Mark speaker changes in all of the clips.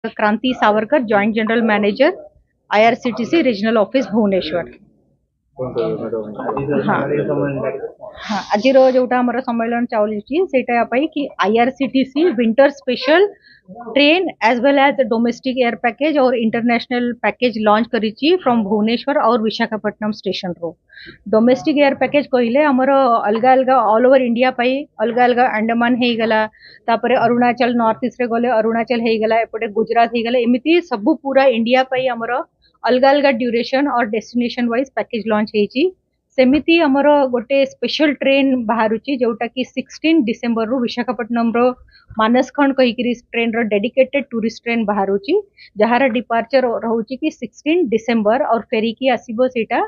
Speaker 1: क्रांति Savarkar, joint general manager, IRCTC regional office Bhubaneswar. हाँ हाँ आज जोटा आमर सम्मेलन चलुची सेटा कि IRCTC winter special train as well as domestic air package और इंटरनेशनल पैकेज लॉन्च करिची फ्रॉम भुवनेश्वर और विशाखापट्टनम स्टेशन रो। डोमेस्टिक एयर पैकेज कहले आमर अलग अलग ऑल ओवर इंडिया पाई अलग अलग अंडमान हो गला, तापरे अरुणाचल नॉर्थ ईस्ट रे गले अरुणाचल हो गला, एपटे गुजरात हो गला, एमिति सब पूरा इंडिया पाई आमर अलग अलग ड्यूरेशन और डेस्टिनेशन वाइज पैकेज लॉन्च होईची। सेमिति आमर गोटे स्पेशल ट्रेन बाहरुची जोटा कि 16 डिसेंबर रु विशाखापट्टनम रो मानसखंड कहीकि ट्रेन रो डेडिकेटेड टूरिस्ट ट्रेन बाहरुची, जहार डिपार्चर रहउची कि 16 डिसेंबर और फेरिकी आसीबो सेटा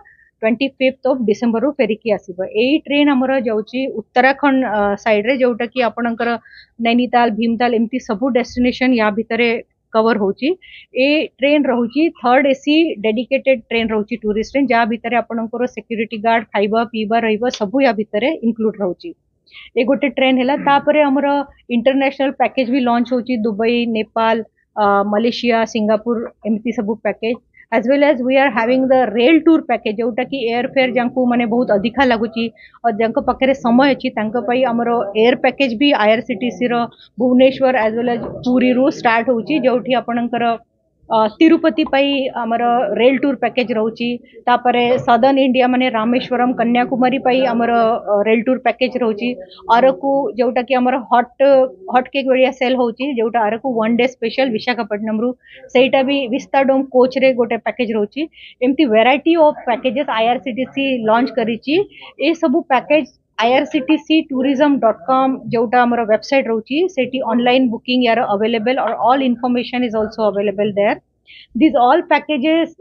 Speaker 1: 25 ऑफ डिसेंबर रु फेरिकी आसीबो। एई ट्रेन हमर जाउची उत्तराखंड साइड रे जोटा कि आपनकर नैनीताल भीमताल एमती सबु डेस्टिनेशन या भितरे कवर होची। ए ट्रेन रहउची थर्ड AC डेडिकेटेड ट्रेन रहउची टूरिस्ट ट्रेन, जहाँ भितरे आपनकर सिक्यूरिटी गार्ड खाइबा पीबा रहिबा सबु या भितरे इंक्लूड रहउची। ए गोटे ट्रेन हैला तापरे हमर इंटरनेशनल पैकेज भी लॉन्च होची दुबई, नेपाल, मलेशिया, सिंगापुर एमती सबु package as well as we are having the rail tour package जोटा कि एयर फेयर जांकू माने बहुत अधिका लगुची और जांको पाखरे समय अछि तांको पई हमर एयर पैकेज भी IRCTC रो Bhubaneswar as well as Puri रु स्टार्ट होची, जोठी आपनकर तिरुपति पई हमर रेल टूर पैकेज रहउची। तापरे सदर्न इंडिया माने रामेश्वरम कन्याकुमारी पई हमर रेल टूर पैकेज रहउची। अरकू जोटा कि हमर हॉट केक वेरिया सेल होची, जोटा Araku one day special Visakhapatnam रु सेटा भी विस्ताडोम कोच रे गोटे पैकेज रहउची। एमती variety of packages IRCTC launch करिची। ए सबु पैकेज irctctourism.com जोटा हमारा वेबसाइट रहउची सेठी ऑनलाइन बुकिंग यार अवेलेबल और all information is also available there. This all packages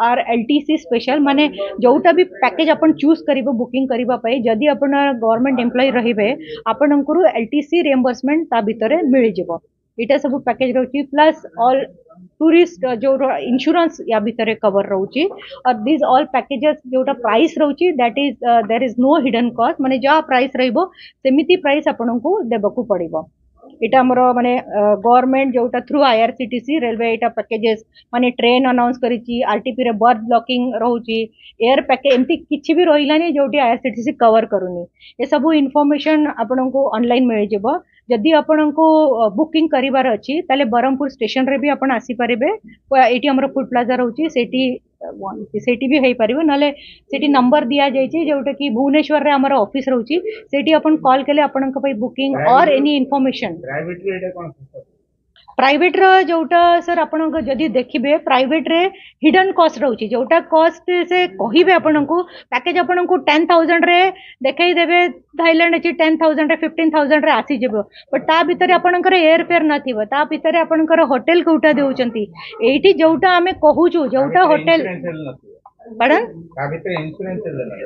Speaker 1: are LTC special माने जोटा भी पैकेज अपन चूज करिबो बुकिंग करिबा पई जदी अपन गवर्नमेंट एम्प्लॉय रहिबे आपनकर LTC रिएम्बर्समेंट ता भितरे मिल जिवो। इटा सब पैकेज रहउची प्लस ऑल टूरिस्ट जो इंश्योरेंस या भितरे कवर रहउची। और दिस ऑल पैकेजेस जोटा प्राइस रहउची that is there is no hidden cost, माने जा प्राइस रहिबो सेमिति प्राइस आपनकू देबकू पड़िबो। इटा हमर माने गवर्नमेंट जोटा थ्रू IRCTC रेलवे इटा पैकेजेस माने ट्रेन अनाउंस करिची, RTP रे बर्थ ब्लॉकिंग रहउची, एयर पैकेज एमती किछि भी रहिलानी जोटी IRCTC कवर करूनी। ए सब इन्फॉर्मेशन आपनकू ऑनलाइन मिल जिवो। जदि आपनकू बुकिंग करिवार अछि ताले बरहमपुर स्टेशन रे भी आपण आसी परिबे। एटी हमर फुड प्लाजा रहउची सेटी भी हेई परिबो, नले सेटी नंबर दिया जायछि जोटा कि भुवनेश्वर रे हमर ऑफिस रहउची सेटी आपण कॉल केले आपनक पई बुकिंग और एनी इन्फॉर्मेशन। प्राइवेट रो जोटा सर आपन जदि देखिबे प्राइवेट रे हिडन कॉस्ट रहउची, जोटा कॉस्ट से कहिबे आपनकू पैकेज आपनकू 10,000 रे देखाई देबे थाईलैंड अछि 10,000 रे 15,000 रे आसी जेबो, बट ता भितरे आपनकर एयर फेयर नथिबो, ता भितरे आपनकर होटल कोठा देउचंती। एठी जोटा हमें कहूछु जोटा होटल पड़न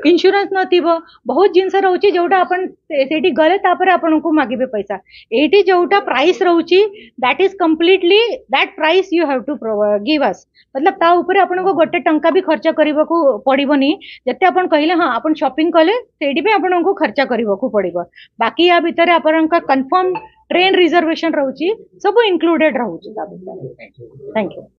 Speaker 1: इंश्योरेंस नथिबो बहुत जिनस रहउची जोटा अपन सेठी गले तापर आपनकू मागिबे पैसा। एठी जोटा प्राइस रहउची that is completely that price you have to give us, मतलब ता ऊपर आपनको गोटे टंका भी खर्च करबाकू पड़िबोनी। जते अपन कहिले हां अपन शॉपिंग कले सेठी भी आपनको खर्च करबाकू पड़िबो। बाकी या भितरे आपनका कंफर्म ट्रेन रिजर्वेशन रहउची सब इंक्लूडेड रहउची ता भितरे। Thank you.